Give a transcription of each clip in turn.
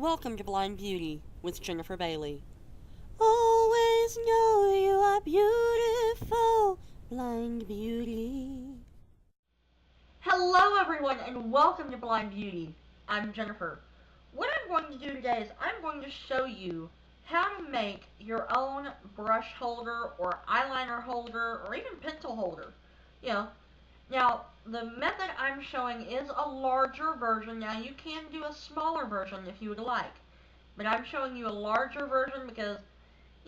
Welcome to Blind Beauty with Jennifer Bailey. Always know you are beautiful, Blind Beauty. Hello everyone and welcome to Blind Beauty. I'm Jennifer. What I'm going to do today is I'm going to show you how to make your own brush holder or eyeliner holder or even pencil holder. You know, now the method I'm showing is a larger version. Now you can do a smaller version if you would like. But I'm showing you a larger version because,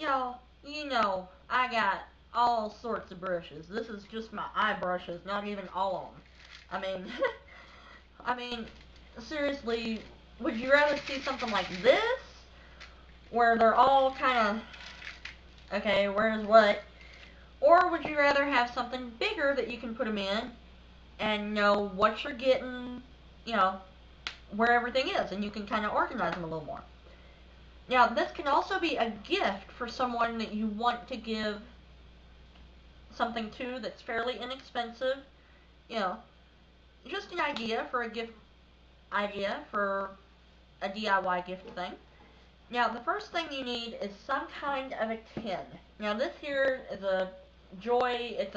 I got all sorts of brushes. This is just my eye brushes, not even all of them. I mean, I mean, seriously, would you rather see something like this, where they're all kind of, okay, where's what? Or would you rather have something bigger that you can put them in and know what you're getting, you know, where everything is, and you can kind of organize them a little more. Now, this can also be a gift for someone that you want to give something to that's fairly inexpensive. You know, just an idea for a gift idea for a DIY gift thing. Now, the first thing you need is some kind of a tin. Now, this here is a Joy. It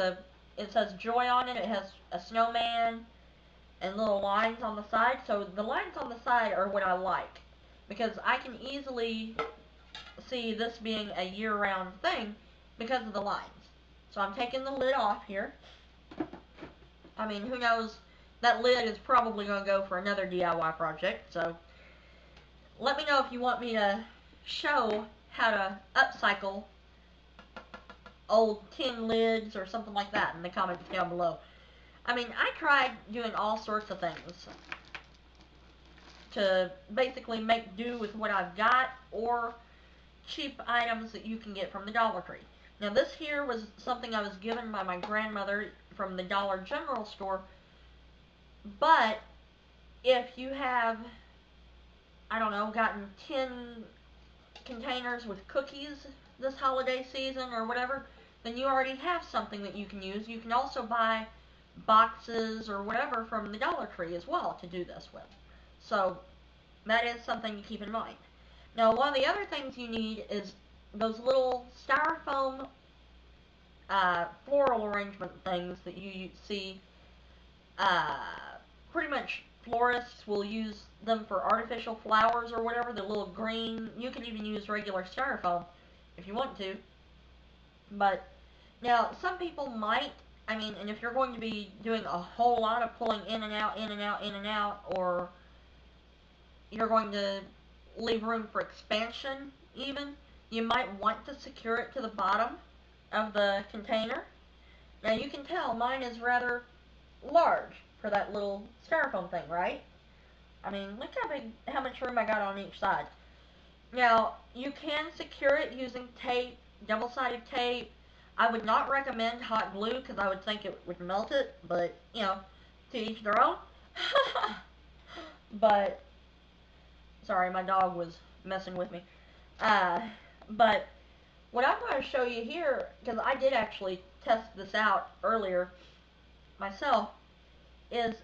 says Joy on it. It has a snowman and little lines on the side. So the lines on the side are what I like because I can easily see this being a year-round thing because of the lines. So I'm taking the lid off here. I mean, who knows? That lid is probably going to go for another DIY project. So let me know if you want me to show how to upcycle old tin lids or something like that in the comments down below. I mean, I tried doing all sorts of things to basically make do with what I've got or cheap items that you can get from the Dollar Tree. Now this here was something I was given by my grandmother from the Dollar General store, but if you have, I don't know, gotten tin containers with cookies this holiday season or whatever, then you already have something that you can use. You can also buy boxes or whatever from the Dollar Tree as well to do this with. So that is something to keep in mind. Now, one of the other things you need is those little styrofoam floral arrangement things that you see. Uh, Pretty much florists will use them for artificial flowers or whatever, the little green. You can even use regular styrofoam if you want to. But now, some people might, I mean, and if you're going to be doing a whole lot of pulling in and out, in and out, in and out, or you're going to leave room for expansion even, you might want to secure it to the bottom of the container. Now you can tell mine is rather large for that little styrofoam thing, right? I mean, look how much room I got on each side. Now, you can secure it using tape, double-sided tape. I would not recommend hot glue because I would think it would melt it, but, to each their own. But sorry, my dog was messing with me. But what I'm going to show you here, because I did actually test this out earlier myself, is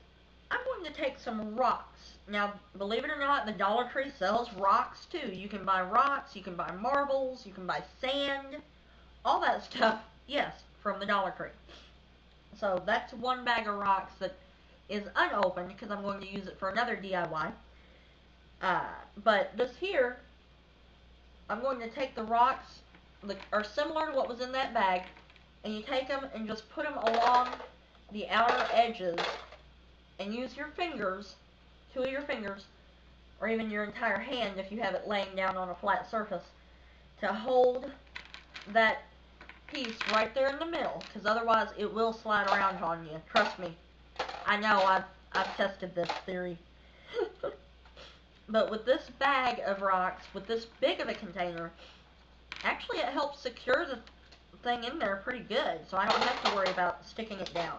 I'm going to take some rocks. Now, believe it or not, the Dollar Tree sells rocks too. You can buy rocks, you can buy marbles, you can buy sand, all that stuff, yes, from the Dollar Tree. So that's one bag of rocks that is unopened because I'm going to use it for another DIY. But this here, I'm going to take the rocks that are similar to what was in that bag, and you take them and just put them along the outer edges and use your fingers, two of your fingers, or even your entire hand if you have it laying down on a flat surface, to hold that piece right there in the middle, because otherwise it will slide around on you. Trust me. I know, I've tested this theory. But with this bag of rocks, with this big of a container, actually it helps secure the thing in there pretty good, so I don't have to worry about sticking it down.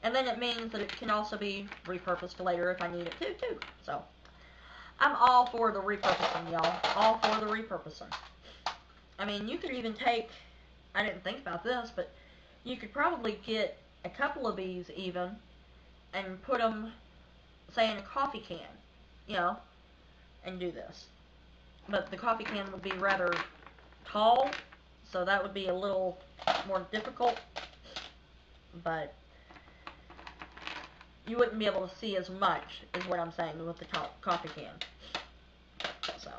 And then it means that it can also be repurposed later if I need it to, too. So, I'm all for the repurposing, y'all. All for the repurposing. I mean, you could even take, I didn't think about this, but you could probably get a couple of these even and put them, say, in a coffee can, you know, and do this. But the coffee can would be rather tall, so that would be a little more difficult. But you wouldn't be able to see as much, is what I'm saying, with the coffee can. So,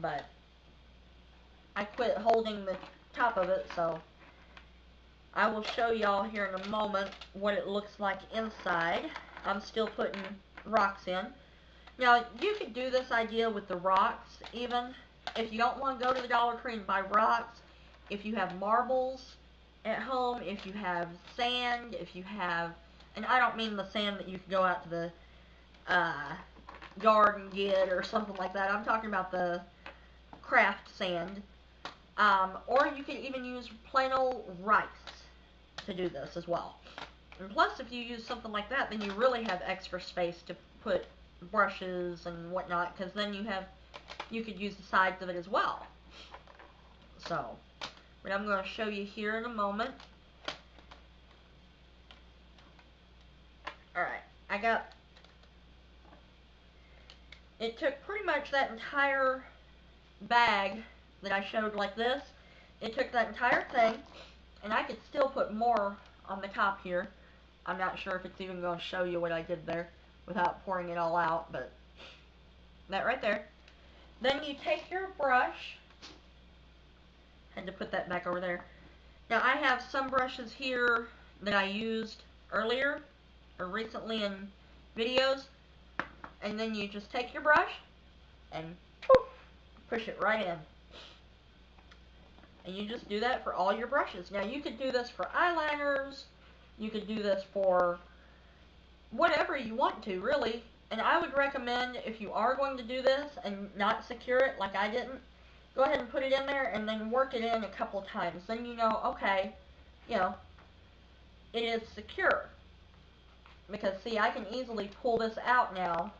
but I quit holding the top of it, so I will show y'all here in a moment what it looks like inside. I'm still putting rocks in. Now, you could do this idea with the rocks, even. If you don't want to go to the Dollar Tree and buy rocks, if you have marbles at home, if you have sand, if you have, and I don't mean the sand that you could go out to the yard and get or something like that. I'm talking about the craft sand. Or you can even use plain old rice to do this as well. And plus, if you use something like that, then you really have extra space to put brushes and whatnot, because then you could use the sides of it as well. So, but I'm going to show you here in a moment. Alright, it took pretty much that entire bag that I showed like this. It took that entire thing, and I could still put more on the top here. I'm not sure if it's even going to show you what I did there without pouring it all out, but that right there. Then you take your brush, had to put that back over there. Now I have some brushes here that I used earlier or recently in videos, and then you just take your brush and poof, push it right in. And you just do that for all your brushes. Now you could do this for eyeliners, you could do this for whatever you want to, really. And I would recommend, if you are going to do this and not secure it like I didn't, go ahead and put it in there and then work it in a couple of times. Then you know, okay, you know, it is secure. Because see, I can easily pull this out now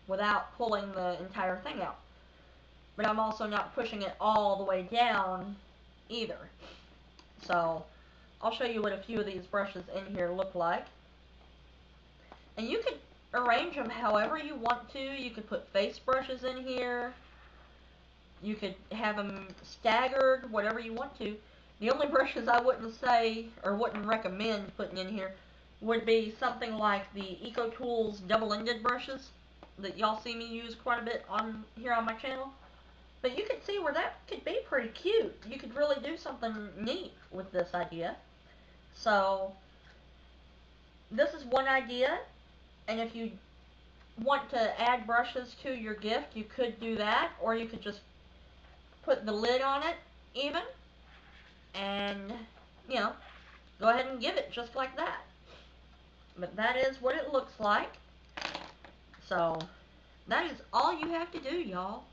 without pulling the entire thing out. But I'm also not pushing it all the way down either. So I'll show you what a few of these brushes in here look like. And you could arrange them however you want to. You could put face brushes in here. You could have them staggered, whatever you want to. The only brushes I wouldn't say, or wouldn't recommend putting in here, would be something like the EcoTools double-ended brushes that y'all see me use quite a bit on here on my channel. But you could see where that could be pretty cute. You could really do something neat with this idea. So, this is one idea. And if you want to add brushes to your gift, you could do that. Or you could just put the lid on it even. And, you know, go ahead and give it just like that. But that is what it looks like. So, that is all you have to do, y'all.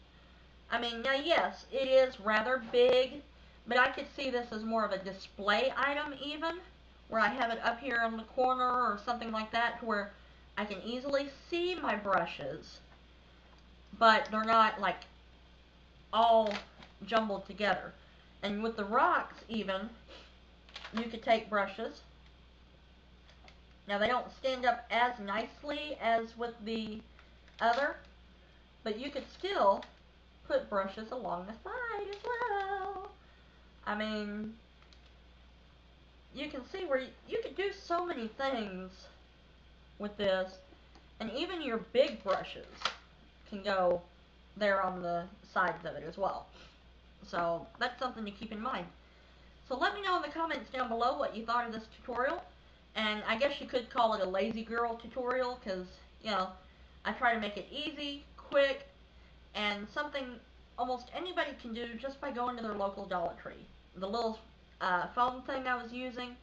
I mean, now yes, it is rather big, but I could see this as more of a display item even, where I have it up here in the corner or something like that, where I can easily see my brushes, but they're not like all jumbled together. And with the rocks even, you could take brushes. Now they don't stand up as nicely as with the other, but you could still put brushes along the side as well. I mean, you can see where you could do so many things with this, and even your big brushes can go there on the sides of it as well. So that's something to keep in mind. So let me know in the comments down below what you thought of this tutorial, and I guess you could call it a lazy girl tutorial, because, you know, I try to make it easy, quick, and something almost anybody can do just by going to their local Dollar Tree. The little foam thing I was using,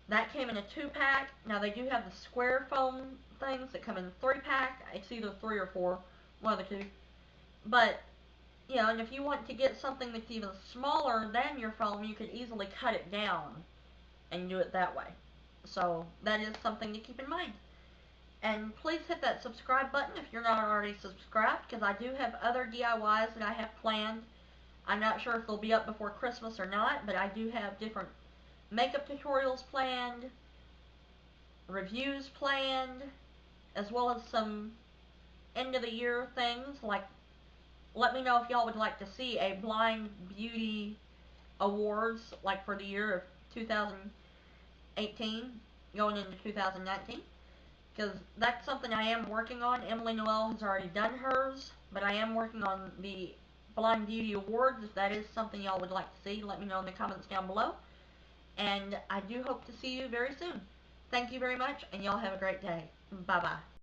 that came in a 2-pack. Now they do have the square foam things that come in a 3-pack. It's either 3 or 4, one of the two. But, you know, and if you want to get something that's even smaller than your foam, you could easily cut it down and do it that way. So that is something to keep in mind. And please hit that subscribe button if you're not already subscribed, because I do have other DIYs that I have planned. I'm not sure if they'll be up before Christmas or not, but I do have different makeup tutorials planned, reviews planned, as well as some end of the year things. Like, let me know if y'all would like to see a Blind Beauty Awards, like for the year of 2018 going into 2019. Because that's something I am working on. Emily Noel has already done hers, but I am working on the Blind Beauty Awards. If that is something y'all would like to see, let me know in the comments down below. And I do hope to see you very soon. Thank you very much, and y'all have a great day. Bye-bye.